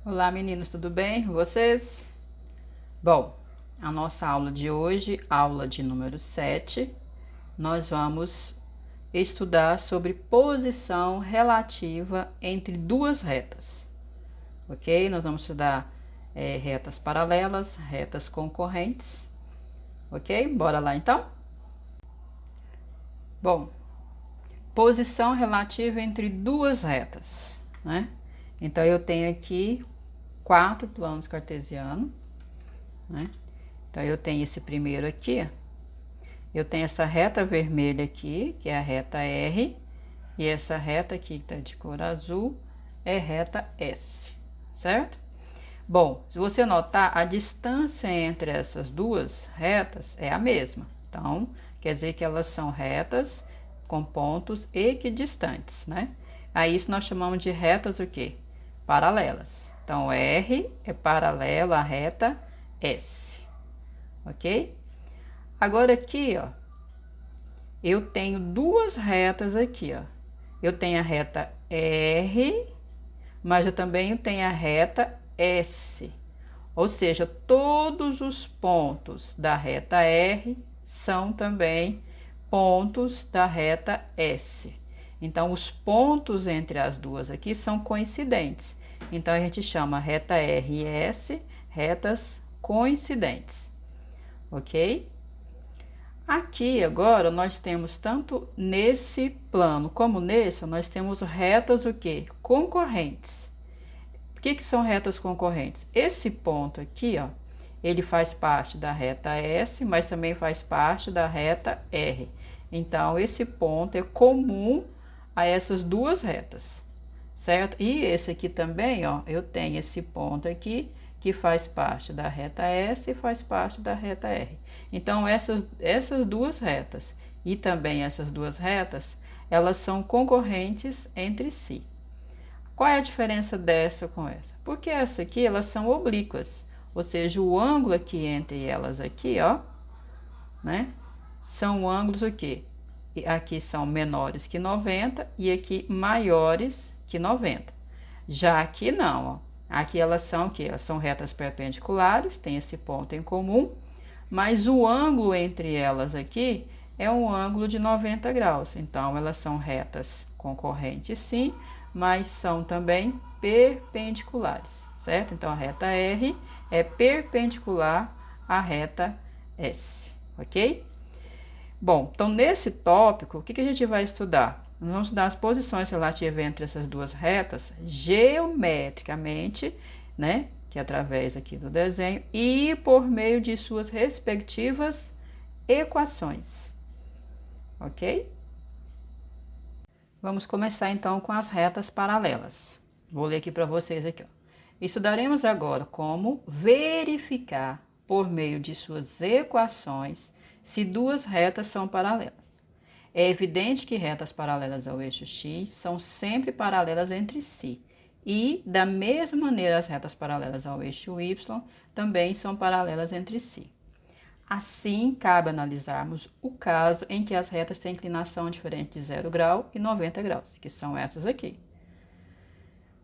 Olá meninos, tudo bem com vocês? Bom, a nossa aula de hoje, aula de número 7, nós vamos estudar sobre posição relativa entre duas retas, ok? Nós vamos estudar retas paralelas, retas concorrentes, ok? Bora lá então? Bom, posição relativa entre duas retas, né? Então eu tenho aqui 4 planos cartesianos, né? Então, eu tenho esse primeiro aqui, eu tenho essa reta vermelha aqui, que é a reta R, e essa reta aqui, que tá de cor azul, é reta S, certo? Bom, se você notar, a distância entre essas duas retas é a mesma. Então, quer dizer que elas são retas com pontos equidistantes, né? Aí, isso nós chamamos de retas o quê? Paralelas. Então, R é paralelo à reta S, ok? Agora aqui, ó, eu tenho duas retas aqui, ó. Eu tenho a reta R, mas eu também tenho a reta S. Ou seja, todos os pontos da reta R são também pontos da reta S. Então, os pontos entre as duas aqui são coincidentes. Então, a gente chama reta R e S retas coincidentes, ok? Aqui agora nós temos tanto nesse plano como nesse, nós temos retas o quê? Concorrentes. O que são retas concorrentes? Esse ponto aqui, ó, ele faz parte da reta S, mas também faz parte da reta R. Então, esse ponto é comum a essas duas retas, certo? E esse aqui também, ó, eu tenho esse ponto aqui que faz parte da reta S e faz parte da reta R. Então, essas duas retas e também essas duas retas, elas são concorrentes entre si. Qual é a diferença dessa com essa? Porque essa aqui, elas são oblíquas, ou seja, o ângulo aqui entre elas aqui, ó, né? São ângulos o quê? Aqui são menores que 90 e aqui maiores que 90. Já aqui não, ó. Aqui elas são o quê? Elas são retas perpendiculares, tem esse ponto em comum, mas o ângulo entre elas aqui é um ângulo de 90 graus. Então, elas são retas concorrentes, sim, mas são também perpendiculares, certo? Então, a reta R é perpendicular à reta S, ok? Bom, então nesse tópico, o que a gente vai estudar? Nós vamos estudar as posições relativas entre essas duas retas geometricamente, né? Que é através aqui do desenho e por meio de suas respectivas equações, ok? Vamos começar então com as retas paralelas. Vou ler aqui para vocês aqui, ó. Estudaremos agora como verificar por meio de suas equações se duas retas são paralelas. É evidente que retas paralelas ao eixo x são sempre paralelas entre si. E, da mesma maneira, as retas paralelas ao eixo y também são paralelas entre si. Assim, cabe analisarmos o caso em que as retas têm inclinação diferente de 0 grau e 90 graus, que são essas aqui.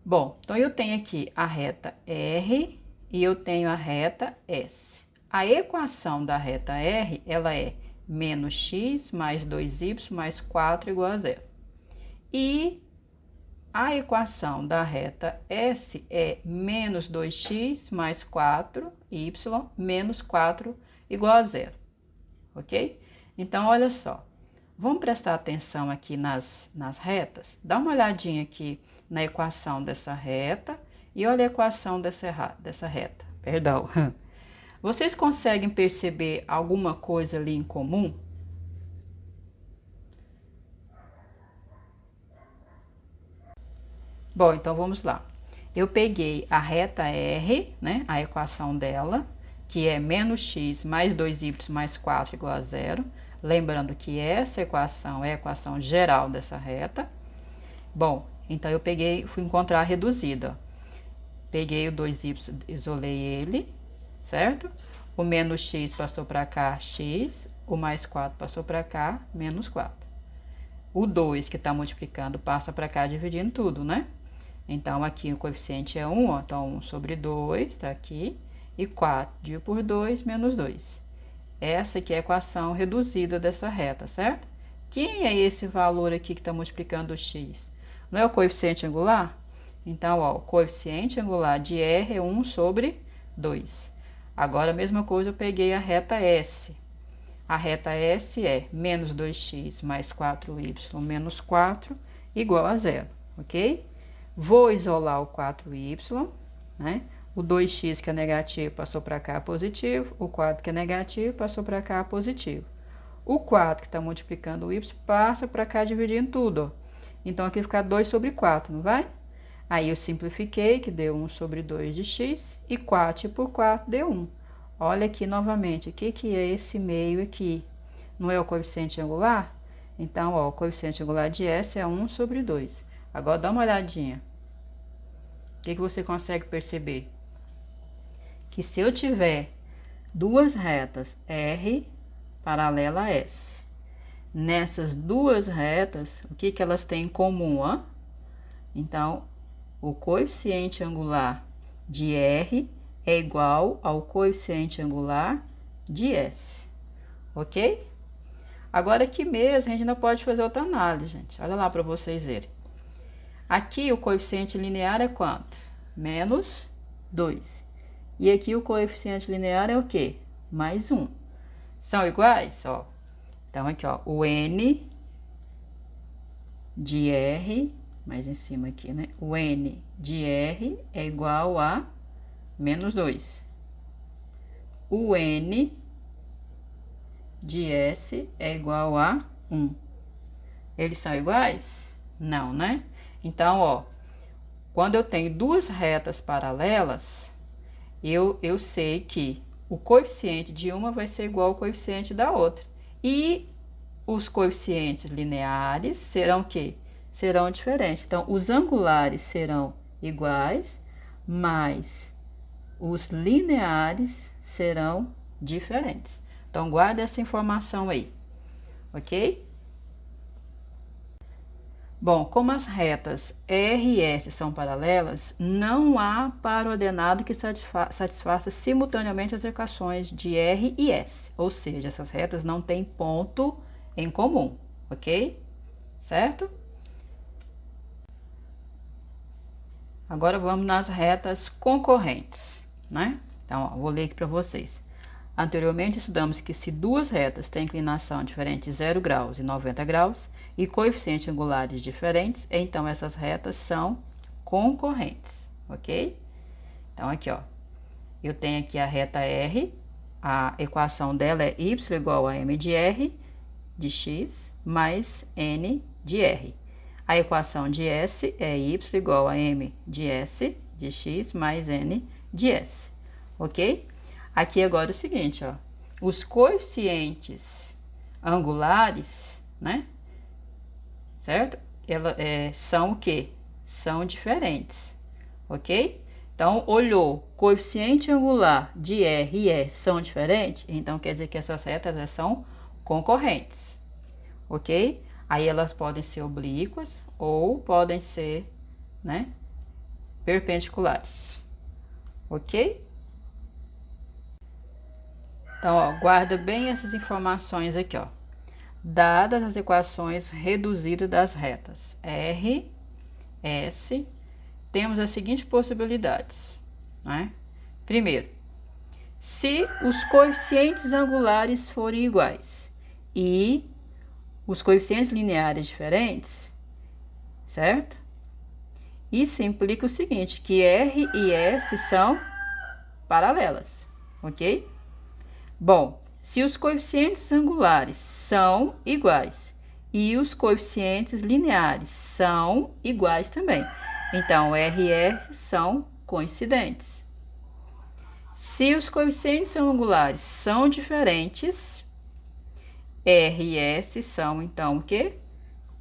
Bom, então eu tenho aqui a reta R e eu tenho a reta S. A equação da reta R, ela é menos x mais 2y mais 4 igual a zero. E a equação da reta S é menos 2x mais 4y menos 4 igual a zero, ok? Então, olha só, vamos prestar atenção aqui nas retas? Dá uma olhadinha aqui na equação dessa reta e olha a equação dessa reta, perdão. Vocês conseguem perceber alguma coisa ali em comum? Bom, então vamos lá. Eu peguei a reta R, né, a equação dela, que é menos x mais 2y mais 4 igual a zero. Lembrando que essa equação é a equação geral dessa reta. Bom, então eu peguei, fui encontrar a reduzida. Peguei o 2y, isolei ele, certo? O menos x passou para cá, x. O mais 4 passou para cá, menos 4. O 2 que está multiplicando passa para cá dividindo tudo, né? Então, aqui o coeficiente é 1, ó, então 1 sobre 2, tá aqui, e 4 dividido por 2 menos 2. Essa aqui é a equação reduzida dessa reta, certo? Quem é esse valor aqui que está multiplicando o x? Não é o coeficiente angular? Então, ó, o coeficiente angular de R é 1 sobre 2. Agora, a mesma coisa, eu peguei a reta S. A reta S é menos 2x mais 4y menos 4 igual a zero, ok? Vou isolar o 4y, né? O 2x que é negativo passou para cá positivo, o 4 que é negativo passou para cá positivo. O 4 que está multiplicando o y passa para cá dividindo tudo, ó. Então, aqui fica 2 sobre 4, não vai? Aí, eu simplifiquei, que deu 1 sobre 2 de x, e 4 por 4 deu 1. Olha aqui novamente, o que é esse meio aqui? Não é o coeficiente angular? Então, ó, o coeficiente angular de S é 1 sobre 2. Agora, dá uma olhadinha. O que você consegue perceber? Que se eu tiver duas retas R paralela a S, nessas duas retas, o que elas têm em comum, ó? Então, o coeficiente angular de R é igual ao coeficiente angular de S, ok? Agora, aqui mesmo, a gente não pode fazer outra análise, gente. Olha lá para vocês verem. Aqui, o coeficiente linear é quanto? Menos 2. E aqui, o coeficiente linear é o quê? Mais 1. São iguais? Ó. Então, aqui, ó, o N de R, mais em cima aqui, né? O N de R é igual a menos 2. O N de S é igual a 1. Eles são iguais? Não, né? Então, ó, quando eu tenho duas retas paralelas, eu sei que o coeficiente de uma vai ser igual ao coeficiente da outra. E os coeficientes lineares serão o quê? Serão diferentes. Então, os angulares serão iguais, mas os lineares serão diferentes. Então, guarda essa informação aí, ok? Bom, como as retas R e S são paralelas, não há par ordenado que satisfaça simultaneamente as equações de R e S. Ou seja, essas retas não têm ponto em comum, ok? Certo? Agora vamos nas retas concorrentes, né? Então, ó, vou ler aqui para vocês. Anteriormente, estudamos que se duas retas têm inclinação diferente de 0 graus e 90 graus e coeficientes angulares diferentes, então essas retas são concorrentes, ok? Então, aqui, ó, eu tenho aqui a reta R, a equação dela é y igual a m de R de x mais n de R. A equação de S é y igual a m de S de x mais n de S, ok? Aqui agora é o seguinte, ó, os coeficientes angulares, né, certo? São o quê? São diferentes, ok? Então, olhou, coeficiente angular de R e S são diferentes, então quer dizer que essas retas são concorrentes, ok? Aí elas podem ser oblíquas ou podem ser, né, perpendiculares, ok? Então, ó, guarda bem essas informações aqui, ó. Dadas as equações reduzidas das retas R, S, temos as seguintes possibilidades, né? Primeiro, se os coeficientes angulares forem iguais e os coeficientes lineares diferentes, certo? Isso implica o seguinte, que R e S são paralelas, ok? Bom, se os coeficientes angulares são iguais e os coeficientes lineares são iguais também, então R e S são coincidentes. Se os coeficientes angulares são diferentes, R e S são, então, o quê?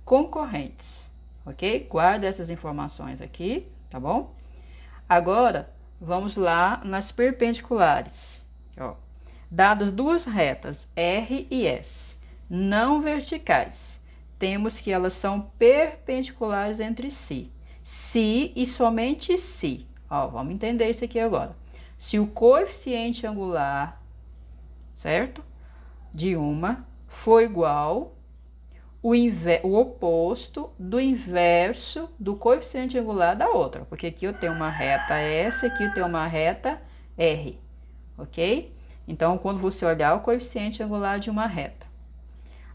Concorrentes, ok? Guarda essas informações aqui, tá bom? Agora, vamos lá nas perpendiculares, ó. Dadas duas retas R e S não verticais, temos que elas são perpendiculares entre si. se e somente se, ó, vamos entender isso aqui agora. Se o coeficiente angular, certo? De uma for igual o oposto do inverso do coeficiente angular da outra, porque aqui eu tenho uma reta S, aqui eu tenho uma reta R, ok? Então, quando você olhar o coeficiente angular de uma reta,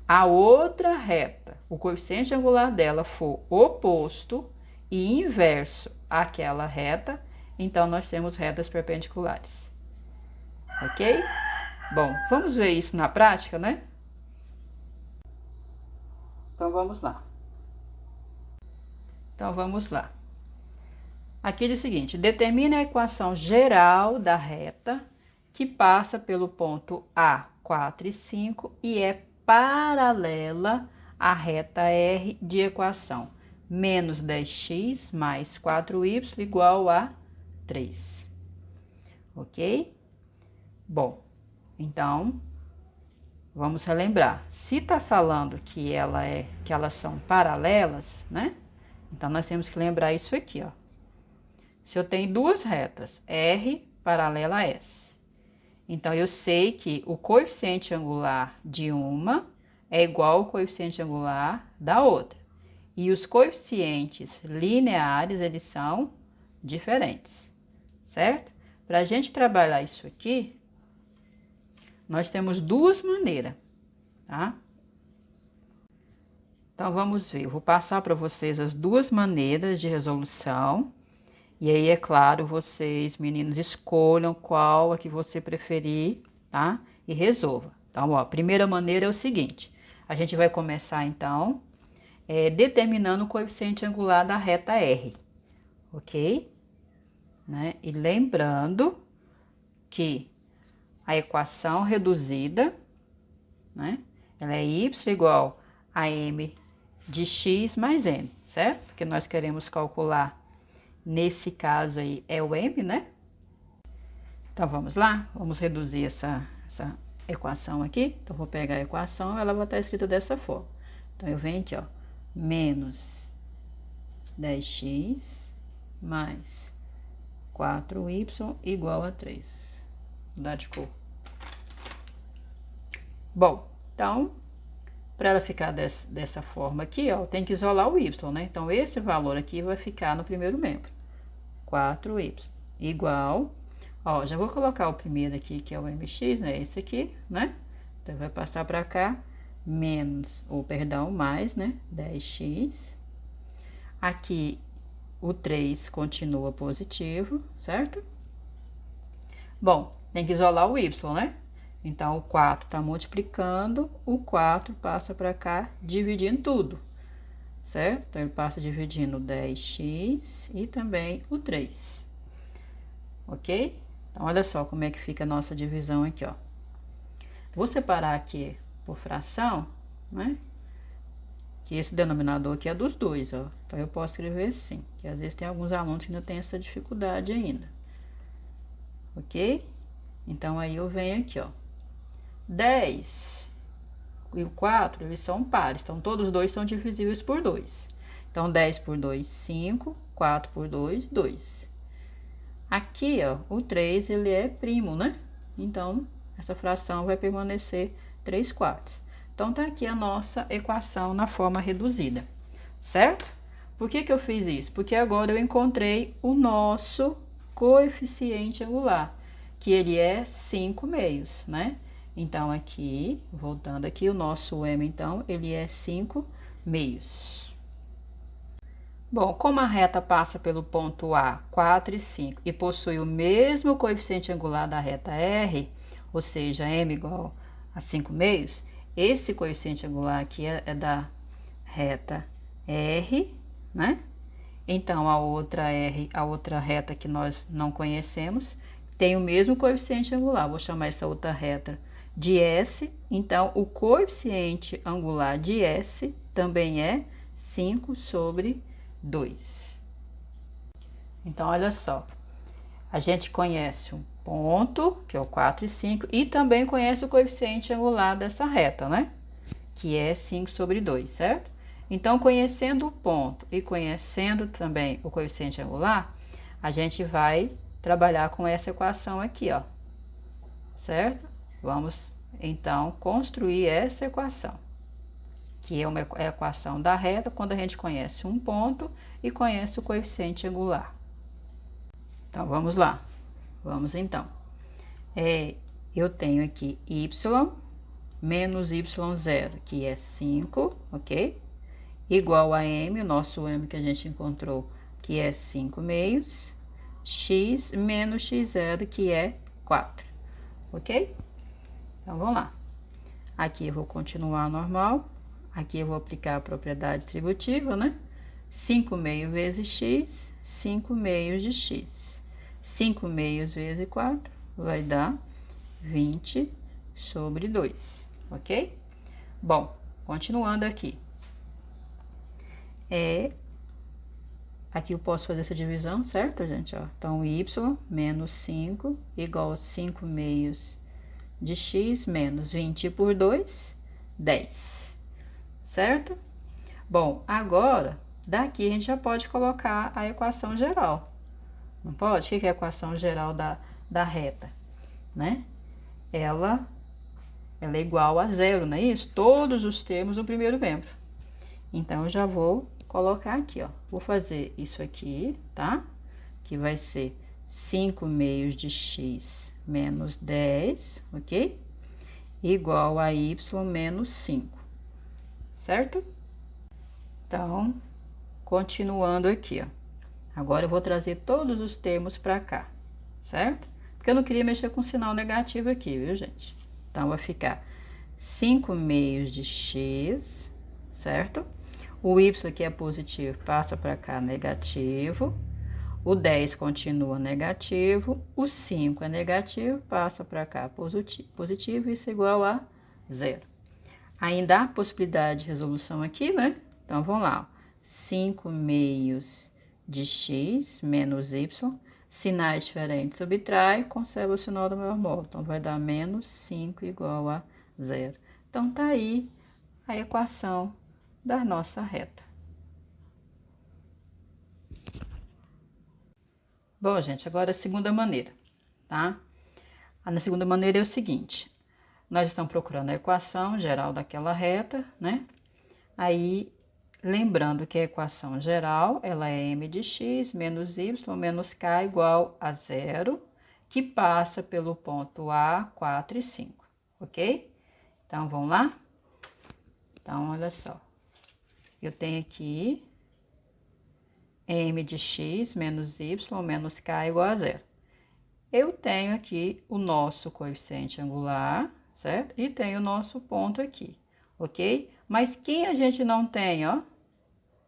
a outra reta, o coeficiente angular dela for oposto e inverso àquela reta, então nós temos retas perpendiculares, ok? Bom, vamos ver isso na prática, né? Então, vamos lá. Aqui diz o seguinte: determine a equação geral da reta que passa pelo ponto A, 4 e 5 e é paralela à reta R de equação menos 10x mais 4y igual a 3. Ok? Bom, então, vamos relembrar. Se tá falando que elas são paralelas, né? Então, nós temos que lembrar isso aqui, ó. Se eu tenho duas retas, R paralela a S. Então, eu sei que o coeficiente angular de uma é igual ao coeficiente angular da outra. E os coeficientes lineares, eles são diferentes, certo? Para a gente trabalhar isso aqui, nós temos duas maneiras, tá? Então, vamos ver. Eu vou passar para vocês as duas maneiras de resolução. E aí, é claro, vocês, meninos, escolham qual a que você preferir, tá? E resolva. Então, ó, a primeira maneira é o seguinte. A gente vai começar, então, determinando o coeficiente angular da reta R, ok? Né? E lembrando que a equação reduzida, né? Ela é y igual a m de x mais n, certo? Porque nós queremos calcular, nesse caso aí, é o m, né? Então, vamos lá? Vamos reduzir essa equação aqui. Então, vou pegar a equação, ela vai estar escrita dessa forma. Então, eu venho aqui, ó, menos 10x mais 4y igual a 3. Vou dar de cor. Bom, então, para ela ficar dessa forma aqui, ó, tem que isolar o y, né? Então, esse valor aqui vai ficar no primeiro membro. 4y igual, ó, já vou colocar o primeiro aqui, que é o mx, né? Esse aqui, né? Então, vai passar para cá, menos, ou perdão, mais, né? 10x. Aqui, o 3 continua positivo, certo? Bom, tem que isolar o y, né? Então, o 4 tá multiplicando, o 4 passa para cá, dividindo tudo, certo? Então, ele passa dividindo 10x e também o 3, ok? Então, olha só como é que fica a nossa divisão aqui, ó. Vou separar aqui por fração, né? Que esse denominador aqui é dos dois, ó. Então, eu posso escrever assim, que às vezes tem alguns alunos que ainda tem essa dificuldade ainda, ok? Então, aí eu venho aqui, ó. 10 e o 4, eles são pares, então todos os dois são divisíveis por 2. Então, 10 por 2, 5, 4 por 2, 2. Aqui, ó, o 3, ele é primo, né? Então, essa fração vai permanecer 3 quartos. Então, tá aqui a nossa equação na forma reduzida, certo? Por que que eu fiz isso? Porque agora eu encontrei o nosso coeficiente angular, que ele é 5 meios, né? Então, aqui, voltando aqui, o nosso m, então, ele é 5 meios. Bom, como a reta passa pelo ponto A, 4 e 5, e possui o mesmo coeficiente angular da reta R, ou seja, m igual a 5 meios, esse coeficiente angular aqui é da reta R, né? Então, a outra reta que nós não conhecemos, tem o mesmo coeficiente angular. Vou chamar essa outra reta de S. Então, o coeficiente angular de S também é 5 sobre 2. Então, olha só. A gente conhece um ponto, que é o 4 e 5, e também conhece o coeficiente angular dessa reta, né? Que é 5 sobre 2, certo? Então, conhecendo o ponto e conhecendo também o coeficiente angular, a gente vai trabalhar com essa equação aqui, ó. Certo? Vamos, então, construir essa equação, que é a equação da reta quando a gente conhece um ponto e conhece o coeficiente angular. Então, vamos lá. Vamos, então. Eu tenho aqui y menos y0, que é 5, ok? Igual a m, o nosso m que a gente encontrou, que é 5 meios, x menos x0, que é 4, ok? Então, vamos lá. Aqui eu vou continuar normal, aqui eu vou aplicar a propriedade distributiva, né? 5 meios vezes x, 5 meios de x. 5 meios vezes 4 vai dar 20 sobre 2, ok? Bom, continuando aqui. Aqui eu posso fazer essa divisão, certo, gente? Ó, então, y menos 5 igual a 5 meios de x menos 20 por 2, 10, certo? Bom, agora, daqui a gente já pode colocar a equação geral, não pode? O que é a equação geral da reta, né? Ela é igual a zero, não é isso? Todos os termos do primeiro membro. Então, eu já vou colocar aqui, ó. Vou fazer isso aqui, tá? Que vai ser 5 meios de x menos 10, ok? Igual a y menos 5, certo? Então, continuando aqui, ó. Agora eu vou trazer todos os termos para cá, certo? Porque eu não queria mexer com sinal negativo aqui, viu, gente? Então, vai ficar 5 meios de x, certo? O y que é positivo passa para cá negativo. O 10 continua negativo, o 5 é negativo, passa para cá positivo, isso é igual a 0. Ainda há possibilidade de resolução aqui, né? Então, vamos lá. 5 meios de x menos y, sinais diferentes subtrai, conserva o sinal do maior módulo. Então, vai dar menos 5 igual a 0. Então, tá aí a equação da nossa reta. Bom, gente, agora a segunda maneira, tá? Na segunda maneira é o seguinte, nós estamos procurando a equação geral daquela reta, né? Aí, lembrando que a equação geral, ela é m de x menos y menos k igual a 0, que passa pelo ponto A, 4 e 5, ok? Então, vamos lá? Então, olha só. Eu tenho aqui m de x menos y menos k igual a 0. Eu tenho aqui o nosso coeficiente angular, certo? E tenho o nosso ponto aqui, ok? Mas quem a gente não tem, ó,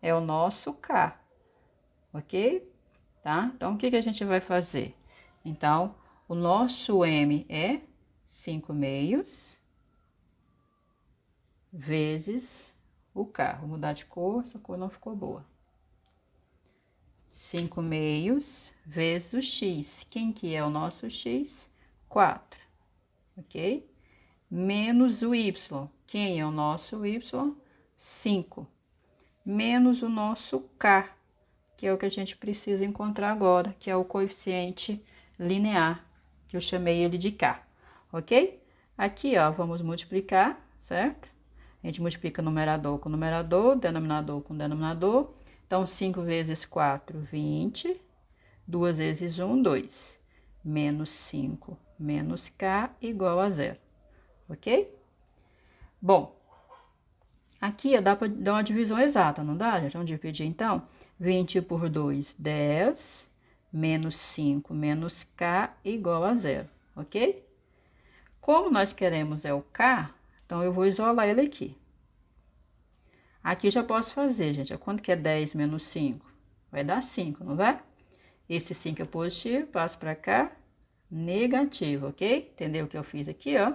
é o nosso k, ok? Tá? Então, o que que a gente vai fazer? Então, o nosso m é 5 meios vezes o k. Vou mudar de cor, essa cor não ficou boa. 5 meios vezes o x. Quem que é o nosso x? 4, ok? Menos o y. Quem é o nosso y? 5. Menos o nosso k, que é o que a gente precisa encontrar agora, que é o coeficiente linear, que eu chamei ele de k, ok? Aqui, ó, vamos multiplicar, certo? A gente multiplica numerador com numerador, denominador com denominador. Então, 5 vezes 4, 20. 2 vezes 1, 2. Menos 5 menos k igual a 0. Ok? Bom, aqui ó, dá para dar uma divisão exata, não dá, gente? Vamos dividir, então. 20 por 2, 10. Menos 5 menos k igual a 0. Ok? Como nós queremos é o k, então eu vou isolar ele aqui. Aqui já posso fazer, gente. Quanto que é 10 menos 5? Vai dar 5, não vai? Esse 5 é positivo, passo para cá, negativo, ok? Entendeu o que eu fiz aqui, ó?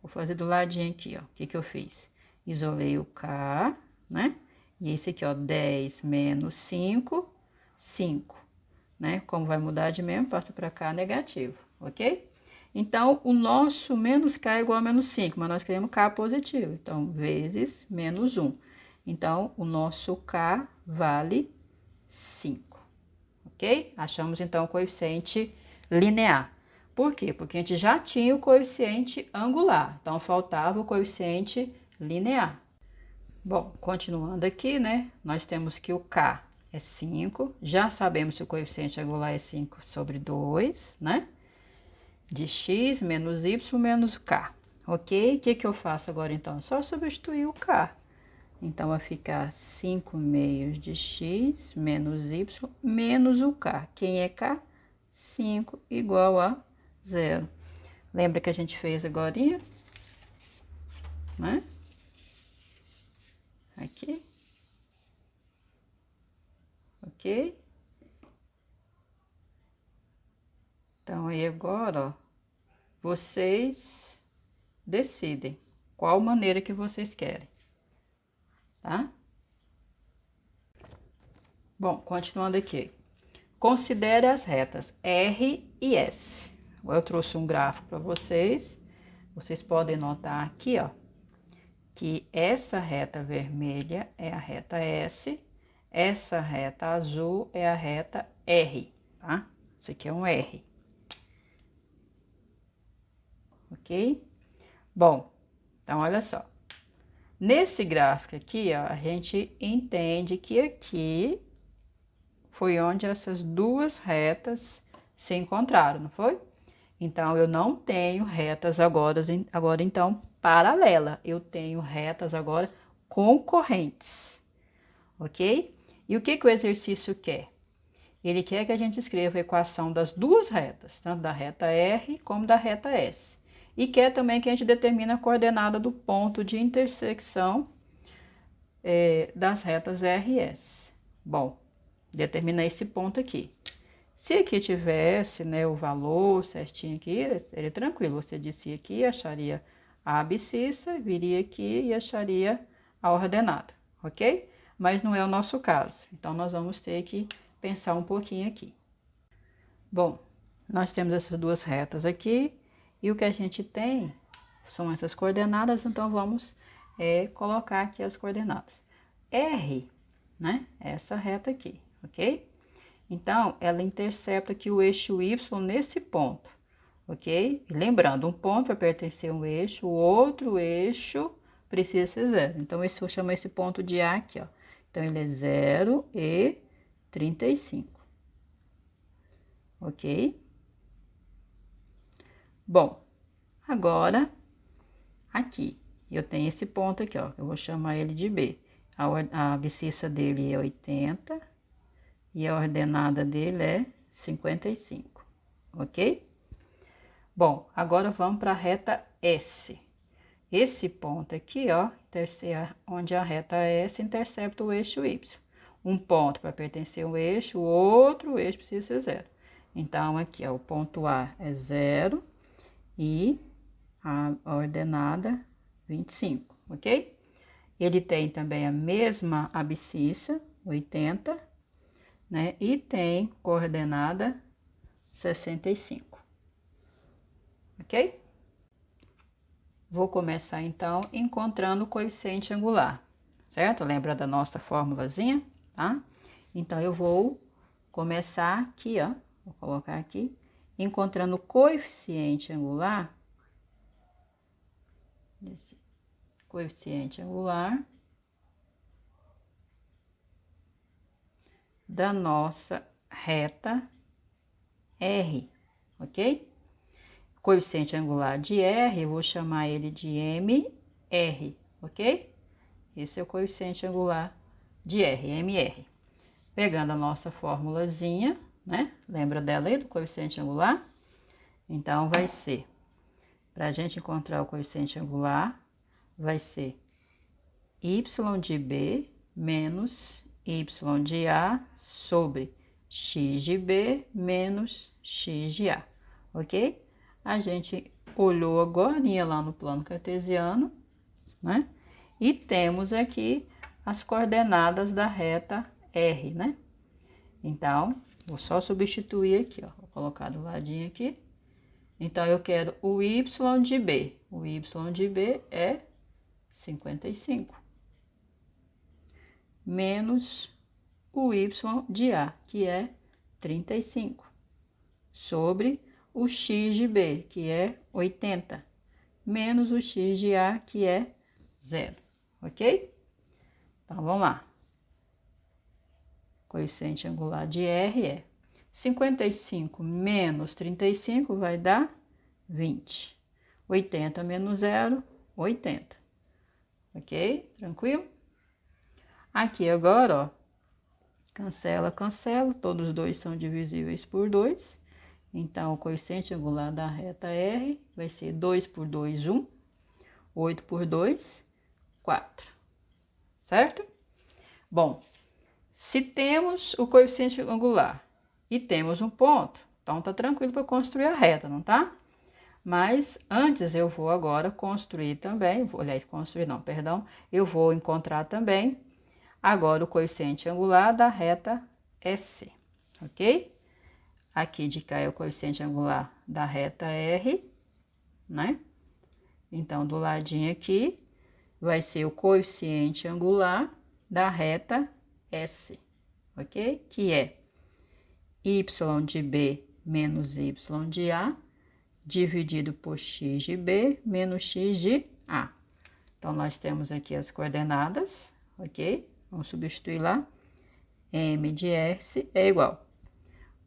Vou fazer do ladinho aqui, ó. O que que eu fiz? Isolei o K, né? E esse aqui, ó, 10 menos 5, 5, né? Como vai mudar de mesmo, passa para cá, negativo, ok? Então, o nosso menos K é igual a menos 5, mas nós queremos K positivo. Então, vezes menos 1. Então, o nosso K vale 5, ok? Achamos, então, o coeficiente linear. Por quê? Porque a gente já tinha o coeficiente angular, então faltava o coeficiente linear. Bom, continuando aqui, né? Nós temos que o K é 5, já sabemos que o coeficiente angular é 5 sobre 2, né? De x menos y menos k, ok? O que eu faço agora, então? Só substituir o k. Então, vai ficar 5 meios de x menos y menos o k. Quem é k? 5 igual a 0. Lembra que a gente fez agora, né? Aqui. Ok? Então, aí agora, ó, vocês decidem qual maneira que vocês querem, tá? Bom, continuando aqui. Considere as retas R e S. Eu trouxe um gráfico para vocês. Vocês podem notar aqui, ó, que essa reta vermelha é a reta S, essa reta azul é a reta R, tá? Isso aqui é um R. Ok? Bom, então olha só. Nesse gráfico aqui, ó, a gente entende que aqui foi onde essas duas retas se encontraram, não foi? Então, eu não tenho retas agora então, paralela. Eu tenho retas agora concorrentes, ok? E o que o exercício quer? Ele quer que a gente escreva a equação das duas retas, tanto da reta R como da reta S. E quer também que a gente determine a coordenada do ponto de intersecção das retas R e S. Bom, determina esse ponto aqui. Se aqui tivesse, né, o valor certinho aqui, seria tranquilo. Você descia aqui, acharia a abscissa, viria aqui e acharia a ordenada, ok? Mas não é o nosso caso. Então, nós vamos ter que pensar um pouquinho aqui. Bom, nós temos essas duas retas aqui e o que a gente tem são essas coordenadas, então vamos colocar aqui as coordenadas. R, né, essa reta aqui, ok? Então, ela intercepta aqui o eixo Y nesse ponto, ok? E lembrando, um ponto para pertencer a um eixo, o outro eixo precisa ser zero. Então, eu vou chamar esse ponto de A aqui, ó. Então, ele é 0 e 35, ok? Bom, agora, aqui, eu tenho esse ponto aqui, ó, eu vou chamar ele de B. A abscissa dele é 80 e a ordenada dele é 55, ok? Bom, agora vamos para a reta S. Esse ponto aqui, ó, onde a reta S intercepta o eixo Y. Um ponto para pertencer ao eixo, o outro eixo precisa ser zero. Então, aqui, ó, o ponto A é 0 e a ordenada 25, ok? Ele tem também a mesma abscissa, 80, né? E tem coordenada 65, ok? Vou começar, então, encontrando o coeficiente angular, certo? Lembra da nossa formulazinha, tá? Então, eu vou começar aqui, ó, vou colocar aqui, encontrando o coeficiente angular, da nossa reta R, ok? Coeficiente angular de R, eu vou chamar ele de MR, ok? Esse é o coeficiente angular de R, MR. Pegando a nossa formulazinha, né? Lembra dela aí, do coeficiente angular? Então, vai ser, para a gente encontrar o coeficiente angular, vai ser y de B menos y de A sobre x de B menos x de A, ok? A gente olhou agora lá no plano cartesiano, né? E temos aqui as coordenadas da reta R, né? Então, vou só substituir aqui, ó. Vou colocar do ladinho aqui. Então, eu quero o y de B. O y de B é 55. menos o y de A, que é 35, sobre o x de B, que é 80, menos o x de A, que é 0, ok? Então, vamos lá. Coeficiente angular de R é 55 menos 35 vai dar 20. 80 menos 0, 80. Ok? Tranquilo? Aqui agora, ó, cancela, cancela, todos os dois são divisíveis por 2. Então, o coeficiente angular da reta R vai ser 2 por 2, 1. 8 por 2, 4. Certo? Bom, se temos o coeficiente angular e temos um ponto, então tá tranquilo para construir a reta, não tá? Mas antes eu vou agora construir também, aliás, construir não, perdão, eu vou encontrar também agora o coeficiente angular da reta S, ok? Aqui de cá é o coeficiente angular da reta R, né? Então, do ladinho aqui vai ser o coeficiente angular da reta S, ok? Que é y de B menos y de A, dividido por x de B menos x de A. Então, nós temos aqui as coordenadas, ok? Vamos substituir lá. M de S é igual.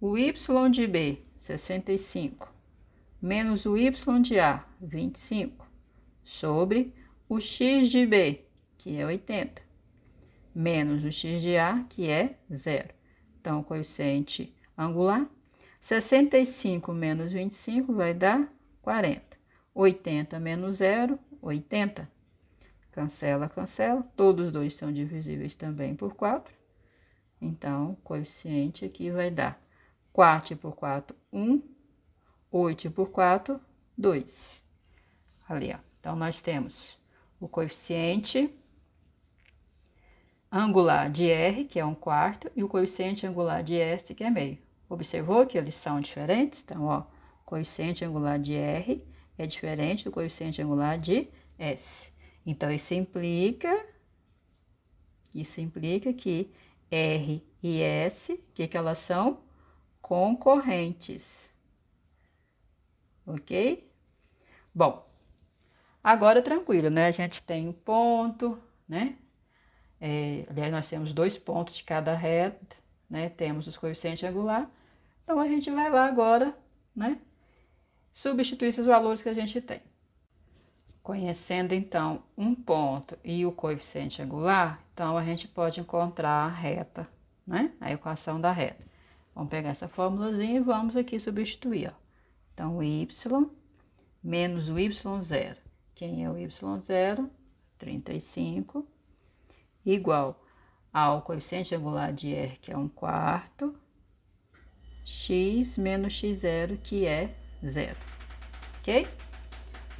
O y de B, 65, menos o y de A, 25, sobre o x de B, que é 80, menos o x de A, que é 0. Então, o coeficiente angular, 65 menos 25 vai dar 40. 80 menos 0, 80. Cancela, cancela. Todos os dois são divisíveis também por 4. Então, o coeficiente aqui vai dar 4 por 4, 1. 8 por 4, 2. Ali, ó. Então, nós temos o coeficiente angular de R, que é 1/4, e o coeficiente angular de S, que é meio. Observou que eles são diferentes? Então, ó, o coeficiente angular de R é diferente do coeficiente angular de S. Então, isso implica que R e S, que elas são? Concorrentes. Ok? Bom, agora tranquilo, né? A gente tem um ponto, né? Aliás, nós temos 2 pontos de cada reta, né? Temos os coeficientes angulares. Então, a gente vai lá agora, né? Substituir esses valores que a gente tem. Conhecendo, então, um ponto e o coeficiente angular, então, a gente pode encontrar a reta, né? A equação da reta. Vamos pegar essa formulazinha e vamos aqui substituir, ó. Então, y menos o y0. Quem é o y0? 35, igual ao coeficiente angular de R, que é 1/4, x menos x0, que é 0, ok?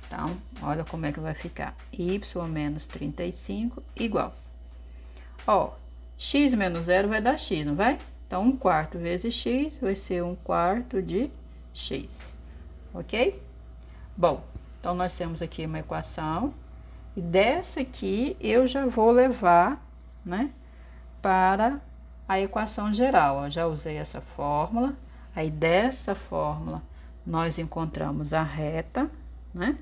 Então, olha como é que vai ficar. Y menos 35 igual. Ó, x menos 0 vai dar x, não vai? Então, 1/4 vezes x vai ser 1/4 de x, ok? Bom, então nós temos aqui uma equação. E dessa aqui eu já vou levar, né, para a equação geral. Ó, já usei essa fórmula. Aí, dessa fórmula, nós encontramos a reta, né?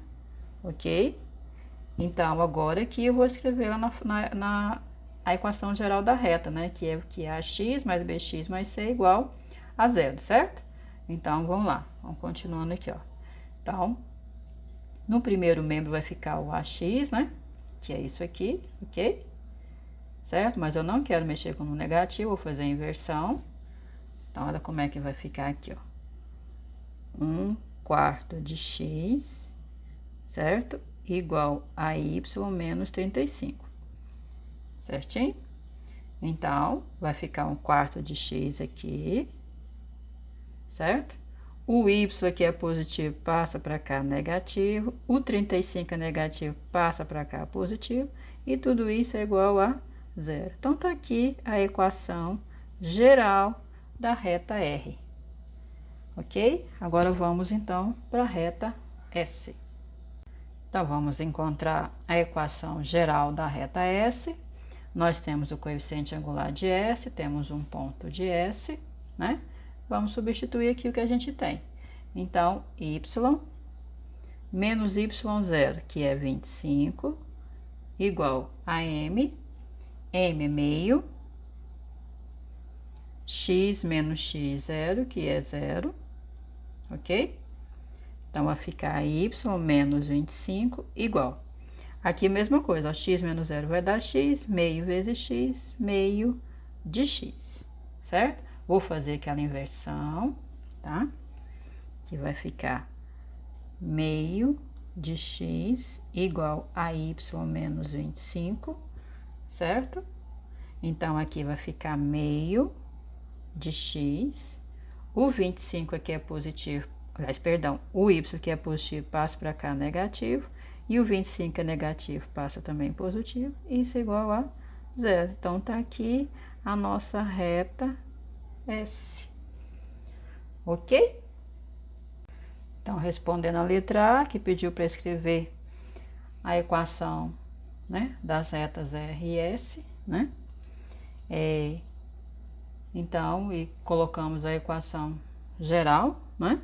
Ok? Então, agora aqui eu vou escrever lá na equação geral da reta, né? Que é ax mais bx mais c igual a 0, certo? Então, vamos lá. Vamos continuando aqui, ó. Então, no primeiro membro vai ficar o ax, né? Que é isso aqui, ok? Certo? Mas eu não quero mexer com o negativo, vou fazer a inversão. Então, olha como é que vai ficar aqui, ó. 1/4 de x, certo? Igual a y menos 35. Certinho? Então, vai ficar 1/4 de x aqui, certo? O y aqui é positivo, passa para cá negativo. O 35 é negativo, passa para cá positivo. E tudo isso é igual a 0. Então, tá aqui a equação geral da reta R. Ok? Agora, vamos, então, para a reta S. Então, vamos encontrar a equação geral da reta S. Nós temos o coeficiente angular de S, temos um ponto de S, né? Vamos substituir aqui o que a gente tem. Então, y menos y0, que é 25, igual a m é meio, x menos x0, que é 0, ok? Então, vai ficar y menos 25 igual. Aqui a mesma coisa, ó, x menos 0 vai dar x, meio vezes x, meio de x, certo? Vou fazer aquela inversão, tá? Que vai ficar meio de x igual a y menos 25, certo? Então, aqui vai ficar meio de x. O 25 aqui é positivo, aliás, perdão, o y que é positivo passa para cá negativo. E o 25 é negativo, passa também positivo. Isso é igual a 0. Então, tá aqui a nossa reta S. Ok? Então, respondendo a letra A, que pediu para escrever a equação, né, das retas R e S, né? Então, e colocamos a equação geral, né?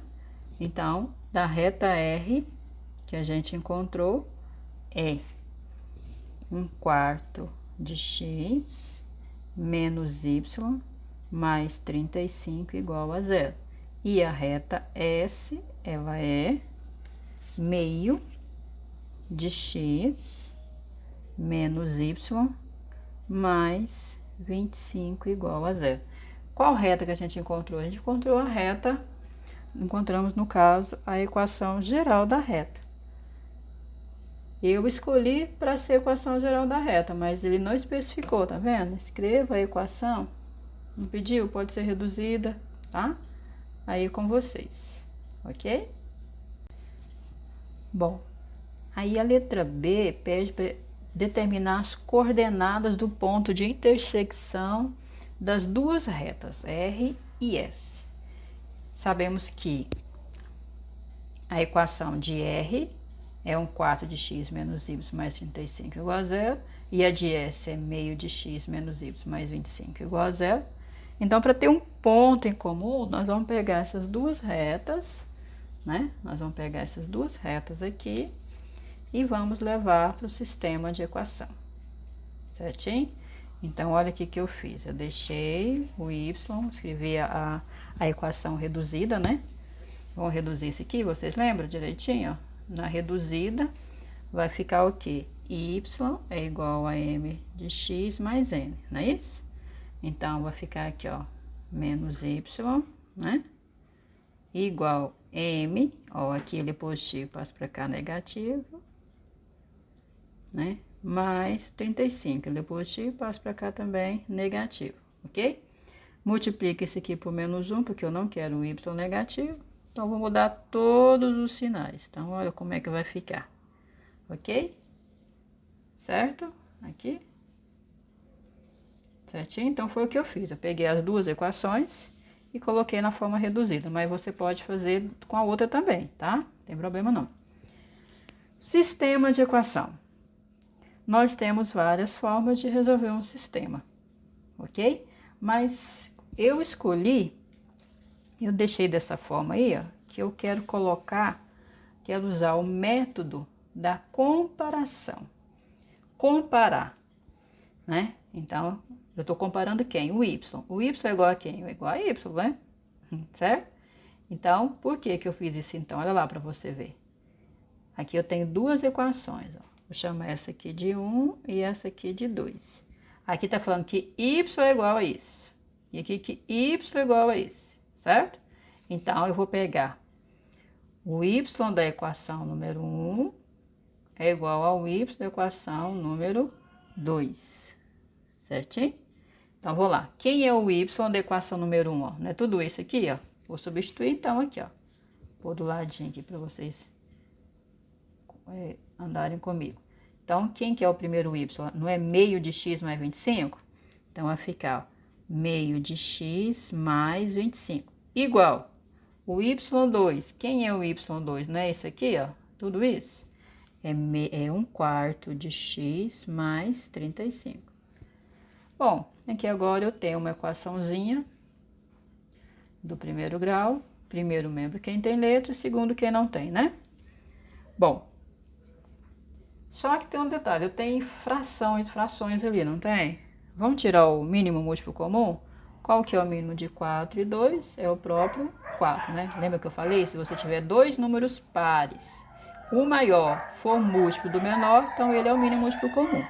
Então, da reta R que a gente encontrou é 1/4 de x menos y mais 35 igual a 0. E a reta S, ela é meio de x menos y mais 25 igual a 0. Qual reta que a gente encontrou? A gente encontrou a reta, encontramos no caso a equação geral da reta. Eu escolhi para ser a equação geral da reta, mas ele não especificou, tá vendo? Escreva a equação, não pediu, pode ser reduzida, tá? Aí com vocês, ok? Bom, aí a letra B pede para determinar as coordenadas do ponto de intersecção das duas retas, R e S. Sabemos que a equação de R é 1/4 de x menos y mais 35 igual a 0. E a de S é meio de x menos y mais 25 igual a 0. Então, para ter um ponto em comum, nós vamos pegar essas duas retas, né? Nós vamos pegar essas duas retas aqui e vamos levar para o sistema de equação, certinho? Então, olha aqui que eu fiz. Eu deixei o y, escrevi a equação reduzida, né? Vamos reduzir isso aqui, vocês lembram direitinho, ó? Na reduzida, vai ficar o quê? Y é igual a m de x mais n, não é isso? Então, vai ficar aqui, ó, menos y, né? Igual m, ó, aqui ele é positivo, passa para cá negativo, né? Mais 35, ele é positivo, passa para cá também negativo, ok? Multiplica esse aqui por menos 1, porque eu não quero um y negativo. Então, vou mudar todos os sinais. Então, olha como é que vai ficar. Ok? Certo? Aqui. Certinho? Então, foi o que eu fiz. Eu peguei as duas equações e coloquei na forma reduzida. Mas você pode fazer com a outra também, tá? Não tem problema não. Sistema de equação. Nós temos várias formas de resolver um sistema. Ok? Mas eu escolhi... Eu deixei dessa forma aí, ó, que eu quero usar o método da comparação. Comparar, né? Então, eu tô comparando quem? O y. O y é igual a quem? É igual a y, né? Certo? Então, por que que eu fiz isso então? Olha lá para você ver. Aqui eu tenho duas equações, ó. Vou chamar essa aqui de 1 e essa aqui de 2. Aqui tá falando que y é igual a isso. E aqui que y é igual a isso. Certo? Então, eu vou pegar o y da equação número 1 é igual ao y da equação número 2. Certinho? Então, vou lá. Quem é o y da equação número 1? Ó? Não é tudo isso aqui, ó. Vou substituir, então, aqui, ó. Vou do ladinho aqui para vocês andarem comigo. Então, quem que é o primeiro y? Não é meio de x mais 25? Então, vai ficar, ó, meio de x mais 25. Igual o y2. Quem é o y2? Não é isso aqui, ó? Tudo isso? É 1/4 de x mais 35. Bom, aqui agora eu tenho uma equaçãozinha do primeiro grau. Primeiro membro quem tem letra, segundo quem não tem, né? Bom, só que tem um detalhe, eu tenho fração e frações ali, não tem? Vamos tirar o mínimo múltiplo comum? Qual que é o mínimo de 4 e 2? É o próprio 4, né? Lembra que eu falei? Se você tiver dois números pares, o maior for múltiplo do menor, então ele é o mínimo múltiplo comum.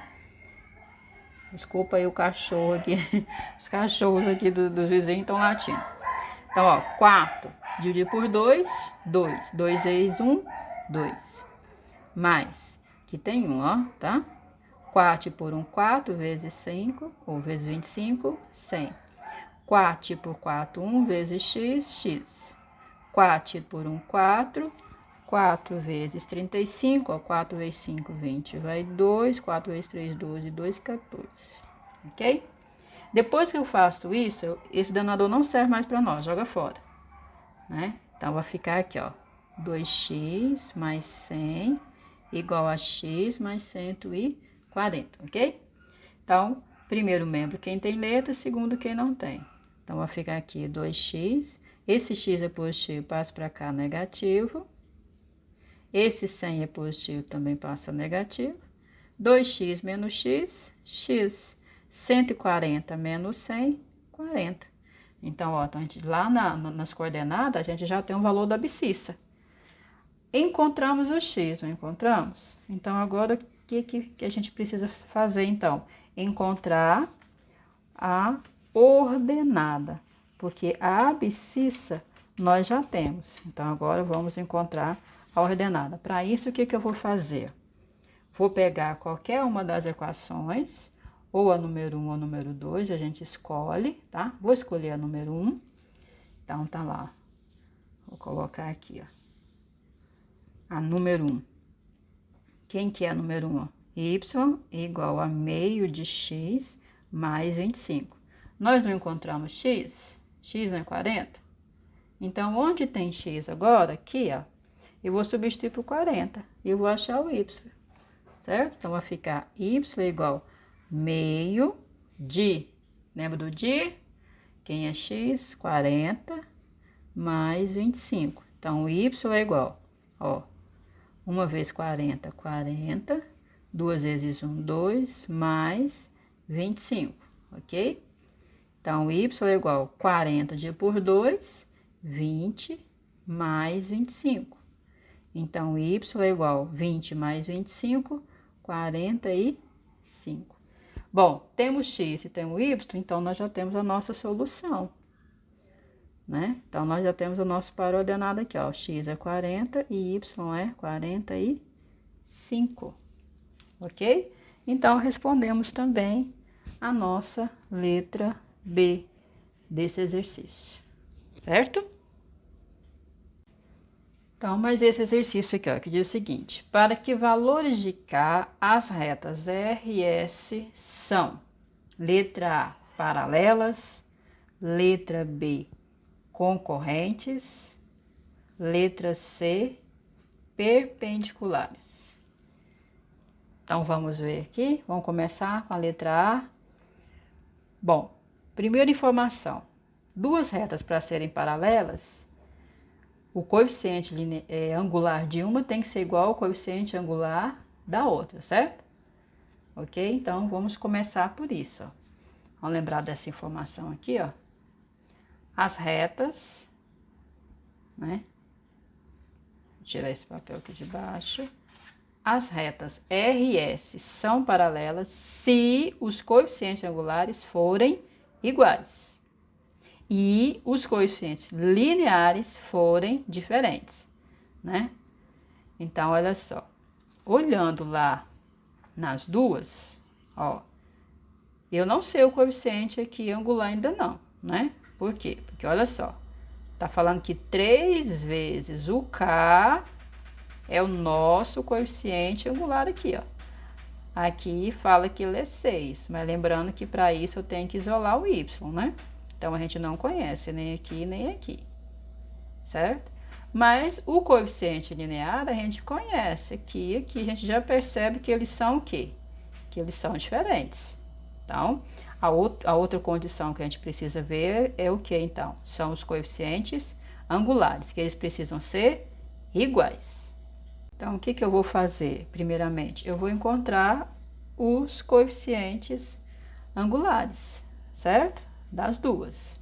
Desculpa aí o cachorro aqui, os cachorros aqui dos vizinhos estão latindo. Então, ó, 4 dividido por 2, 2. 2 vezes 1, 2. Mais, aqui tem 1, ó, tá? 4 por 1, 4 vezes 5, ou vezes 25, 100. 4 por 4, 1 vezes x, x. 4 por 1, 4. 4 vezes 35, ó, 4 vezes 5, 20, vai 2. 4 vezes 3, 12, 2, 14. Ok? Depois que eu faço isso, esse denador não serve mais para nós, joga fora, né? Então, vai ficar aqui, ó, 2x mais 100 igual a x mais 140, ok? Então, primeiro membro quem tem letra, segundo quem não tem. Então, vai ficar aqui 2x, esse x é positivo, passa para cá negativo. Esse 100 é positivo, também passa negativo. 2x menos x, x. 140 menos 100, 40. Então, ó, então a gente, lá nas coordenadas, a gente já tem o valor da abscissa. Encontramos o x, não encontramos? Então, agora, o que a gente precisa fazer, então? Encontrar a ordenada, porque a abscissa nós já temos. Então, agora vamos encontrar a ordenada. Para isso, o que eu vou fazer? Vou pegar qualquer uma das equações, ou a número 1 ou a número 2, a gente escolhe, tá? Vou escolher a número 1. Então, tá lá. Vou colocar aqui, ó. A número 1. Quem que é a número 1? Y igual a meio de x mais 25. Nós não encontramos x? X não é 40? Então, onde tem x agora? Aqui, ó. Eu vou substituir por 40. E eu vou achar o y. Certo? Então, vai ficar y igual meio de, lembra do de? Quem é x? 40 mais 25. Então, y é igual, ó, 1 vezes 40, 40. 2 vezes 1, 2, mais 25, ok? Então, y é igual 40 dividido por 2, 20 mais 25. Então, y é igual 20 mais 25, 45. Bom, temos x e temos y, então nós já temos a nossa solução, né? Então, nós já temos o nosso par ordenado aqui, ó. X é 40 e y é 45, ok? Então, respondemos também a nossa letra B desse exercício, certo? Então, mas esse exercício aqui, ó, que diz o seguinte: para que valores de K as retas R e S são: letra A, paralelas, letra B, concorrentes, letra C, perpendiculares. Então, vamos ver aqui, vamos começar com a letra A. Bom, primeira informação: duas retas para serem paralelas, o coeficiente angular de uma tem que ser igual ao coeficiente angular da outra, certo? Ok? Então, vamos começar por isso, ó. Vamos lembrar dessa informação aqui, ó. As retas, né? Vou tirar esse papel aqui de baixo. As retas R e S são paralelas se os coeficientes angulares forem iguais e os coeficientes lineares forem diferentes, né? Então, olha só. Olhando lá nas duas, ó, eu não sei o coeficiente aqui angular ainda não, né? Por quê? Porque, olha só, tá falando que 3 vezes o K é o nosso coeficiente angular aqui, ó. Aqui fala que ele é 6, mas lembrando que para isso eu tenho que isolar o Y, né? Então, a gente não conhece nem aqui, nem aqui, certo? Mas o coeficiente linear a gente conhece. Aqui a gente já percebe que eles são o quê? Que eles são diferentes. Então, A outra condição que a gente precisa ver é o que, então? São os coeficientes angulares, que eles precisam ser iguais. Então, o que eu vou fazer? Primeiramente, eu vou encontrar os coeficientes angulares, certo? Das duas.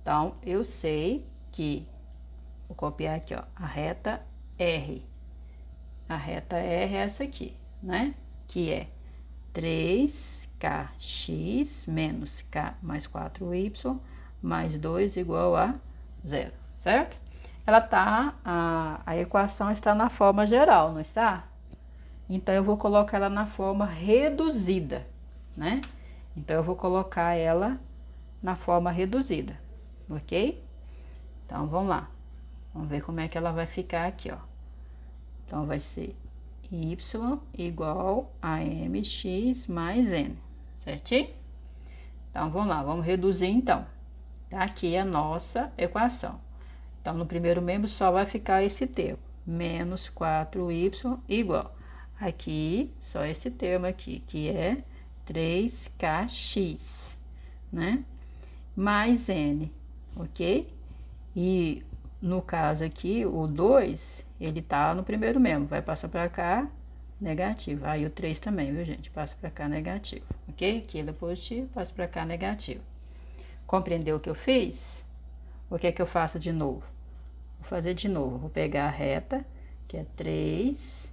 Então, eu sei que, vou copiar aqui, ó, a reta R. A reta R é essa aqui, né? Que é 3kx menos k mais 4y mais 2 igual a 0, certo? Ela tá, a equação está na forma geral, não está? Então, eu vou colocar ela na forma reduzida, né? Então, eu vou colocar ela na forma reduzida, ok? Então, vamos lá. Vamos ver como é que ela vai ficar aqui, ó. Então, vai ser y igual a mx mais n, certinho? Então, vamos lá, vamos reduzir então. Tá aqui a nossa equação. Então, no primeiro membro só vai ficar esse termo, menos 4y igual. Aqui, só esse termo aqui, que é 3kx, né? Mais n, ok? E no caso aqui, o 2, ele tá no primeiro membro, vai passar para cá, negativo. Aí o 3 também, viu, gente? Passa para cá, negativo, ok? Aqui ele é positivo, passa para cá, negativo. Compreendeu o que eu fiz? O que é que eu faço de novo? Vou fazer de novo, vou pegar a reta, que é 3kx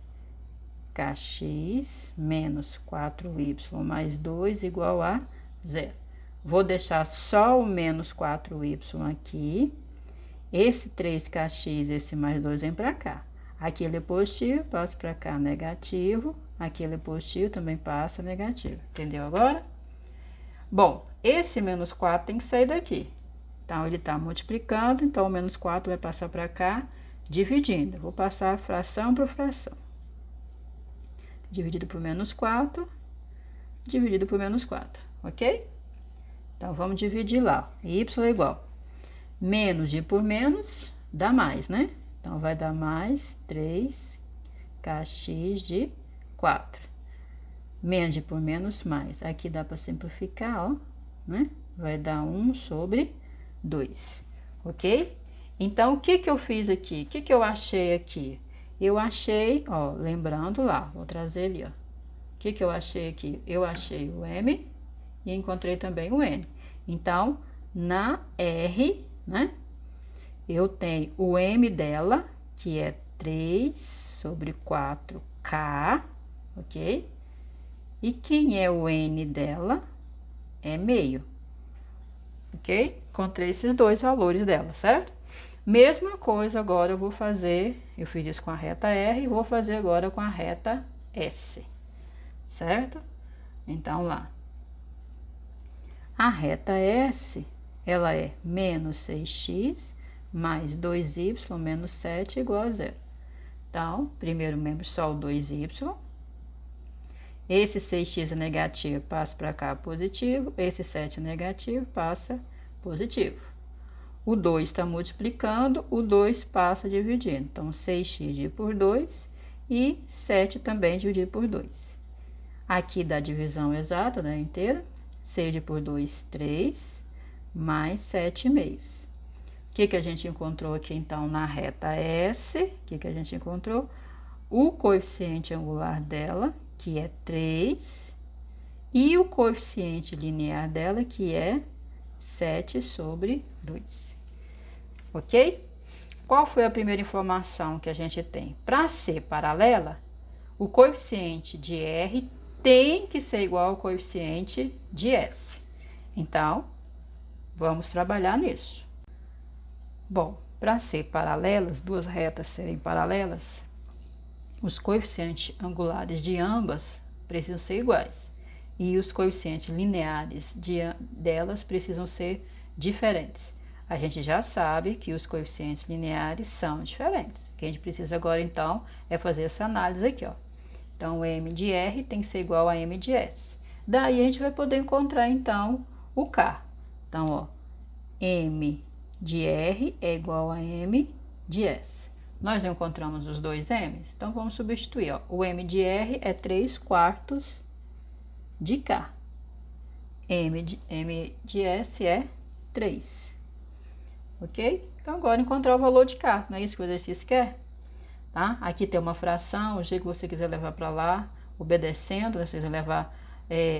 menos 4y mais 2 igual a 0. Vou deixar só o menos 4y aqui. Esse 3kx, esse mais 2 vem para cá. Aqui ele é positivo, passa para cá, negativo. Aqui ele é positivo, também passa negativo. Entendeu agora? Bom, esse menos 4 tem que sair daqui. Então, ele está multiplicando, então o menos 4 vai passar para cá, dividindo. Vou passar fração por fração. Dividido por menos 4, dividido por menos 4, ok? Então, vamos dividir lá. Y é igual. Menos de por menos, dá mais, né? Então, vai dar mais 3kx de 4. Menos de por menos, mais. Aqui dá para simplificar, ó, né? Vai dar 1 sobre 2, ok? Então, o que eu fiz aqui? O que eu achei aqui? Eu achei, ó, lembrando lá, vou trazer ali, ó. O que eu achei aqui? Eu achei o M e encontrei também o N. Então, na R, né? Eu tenho o M dela, que é 3 sobre 4K, ok? E quem é o N dela? É meio, ok? Encontrei esses dois valores dela, certo? Mesma coisa agora eu vou fazer, eu fiz isso com a reta R e vou fazer agora com a reta S, certo? Então, lá. A reta S, ela é menos 6x mais 2y menos 7 igual a 0. Então, primeiro membro só o 2y. Esse 6x é negativo, passa para cá positivo. Esse 7 é negativo, passa positivo. O 2 está multiplicando, o 2 passa dividindo. Então, 6x dividido por 2 e 7 também dividido por 2. Aqui dá divisão exata, né, inteira. 6 dividido por 2, 3, mais 7 meios. O que a gente encontrou aqui, então, na reta S? O que a gente encontrou? O coeficiente angular dela, que é 3, e o coeficiente linear dela, que é 7 sobre 2. Ok? Qual foi a primeira informação que a gente tem? Para ser paralela, o coeficiente de R tem que ser igual ao coeficiente de S. Então, vamos trabalhar nisso. Bom, para ser paralelas, duas retas serem paralelas, os coeficientes angulares de ambas precisam ser iguais. E os coeficientes lineares delas precisam ser diferentes. A gente já sabe que os coeficientes lineares são diferentes. O que a gente precisa agora, então, é fazer essa análise aqui, ó. Então, M de R tem que ser igual a M de S. Daí, a gente vai poder encontrar, então, o K. Então, ó, M de R é igual a M de S. Nós não encontramos os dois M's? Então, vamos substituir, ó. O M de R é 3/4 de K. M de S é 3. Ok? Então, agora encontrar o valor de K, não é isso que o exercício quer? Tá? Aqui tem uma fração, o jeito que você quiser levar para lá, obedecendo, né? Você quiser levar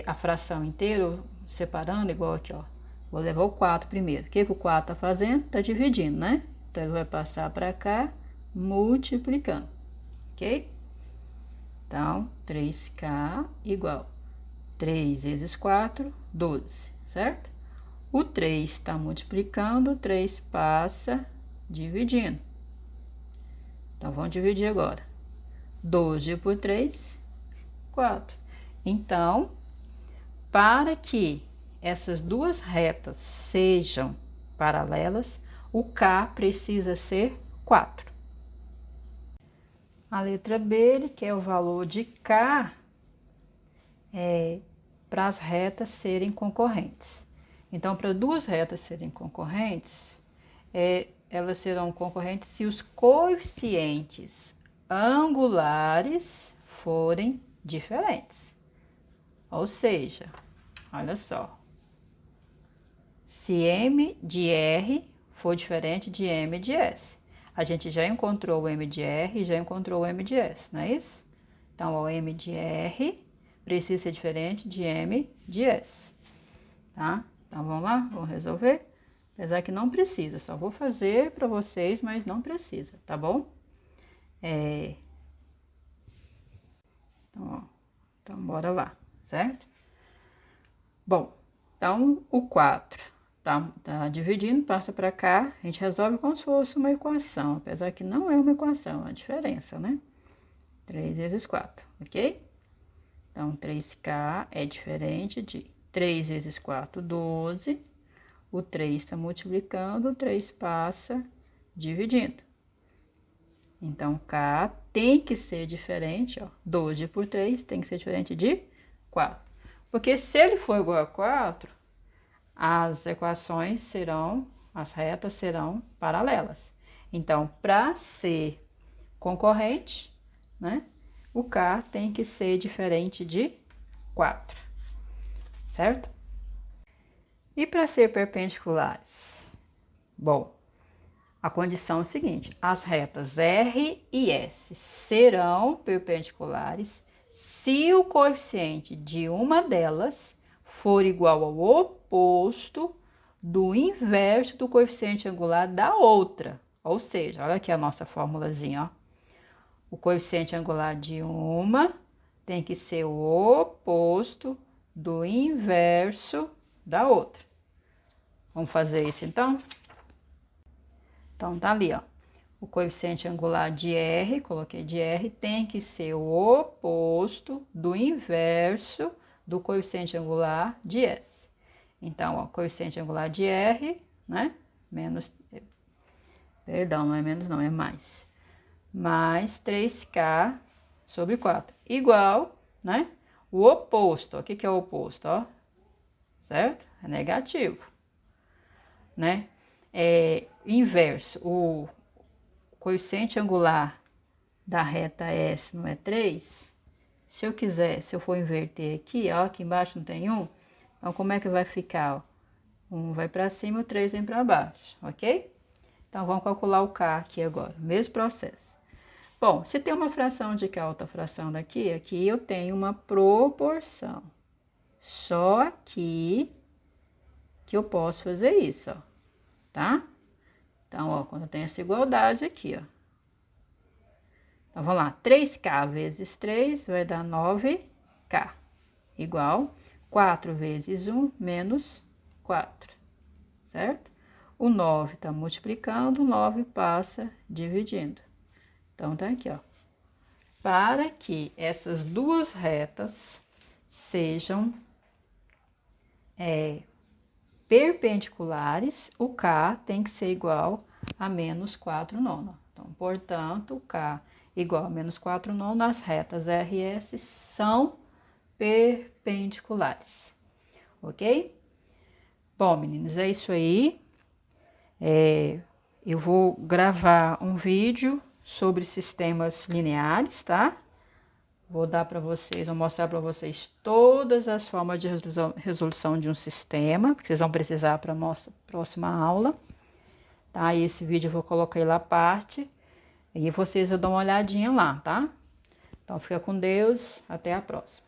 a fração inteira, separando, igual aqui, ó. Vou levar o 4 primeiro. O que o 4 tá fazendo? Tá dividindo, né? Então, ele vai passar para cá, multiplicando, ok? Então, 3K igual 3 vezes 4, 12, certo? O 3 está multiplicando, o 3 passa dividindo. Então, vamos dividir agora. 12 por 3, 4. Então, para que essas duas retas sejam paralelas, o K precisa ser 4. A letra B, ele quer o valor de K para as retas serem concorrentes. Então, para duas retas serem concorrentes, elas serão concorrentes se os coeficientes angulares forem diferentes. Ou seja, olha só, se M de R for diferente de M de S. A gente já encontrou o M de R e já encontrou o M de S, não é isso? Então, o M de R precisa ser diferente de M de S, tá? Então, vamos lá, vamos resolver? Apesar que não precisa, só vou fazer para vocês, mas não precisa, tá bom? Então, bora lá, certo? Bom, então, o 4 tá dividindo, passa para cá, a gente resolve como se fosse uma equação, apesar que não é uma equação, é uma diferença, né? 3 vezes 4, ok? Então, 3K é diferente de 3 vezes 4, 12. O 3 está multiplicando, o 3 passa dividindo. Então, K tem que ser diferente, ó. 12 por 3 tem que ser diferente de 4. Porque se ele for igual a 4, as equações serão, as retas serão paralelas. Então, para ser concorrente, né, o K tem que ser diferente de 4, certo? E para ser perpendiculares? Bom, a condição é a seguinte: as retas R e S serão perpendiculares se o coeficiente de uma delas for igual ao oposto do inverso do coeficiente angular da outra. Ou seja, olha aqui a nossa formulazinha, ó. O coeficiente angular de uma tem que ser o oposto do inverso da outra. Vamos fazer isso então? Então, tá ali, ó. O coeficiente angular de R, coloquei de R, tem que ser o oposto do inverso do coeficiente angular de S. Então, ó, coeficiente angular de R, né? Menos, perdão, não é menos não, é mais. Mais 3K sobre 4. Igual, né? O oposto, ó. O que é o oposto, ó? Certo? É negativo, né? Inverso, o coeficiente angular da reta S não é 3? Se eu quiser, se eu for inverter aqui, ó, aqui embaixo não tem 1, então como é que vai ficar? Ó? 1 vai para cima, o 3 vem para baixo, ok? Então, vamos calcular o K aqui agora, mesmo processo. Bom, se tem uma fração de K, outra fração daqui, aqui eu tenho uma proporção. Só aqui que eu posso fazer isso, ó, tá? Então, ó, quando eu tenho essa igualdade aqui, ó. Então, vamos lá. 3K vezes 3 vai dar 9K. Igual 4 vezes 1 menos 4. Certo? O 9 está multiplicando, o 9 passa dividindo. Então, tá aqui, ó. Para que essas duas retas sejam perpendiculares, o K tem que ser igual a menos 4 nonos. Então, portanto, o K igual a menos 4 nonos, as retas R e S são perpendiculares, ok? Bom, meninos, é isso aí. Eu vou gravar um vídeo sobre sistemas lineares, tá? Vou dar para vocês, vou mostrar para vocês todas as formas de resolução de um sistema, que vocês vão precisar para a nossa próxima aula. Tá? E esse vídeo eu vou colocar aí lá à parte, e vocês vão dar uma olhadinha lá, tá? Então, fica com Deus, até a próxima.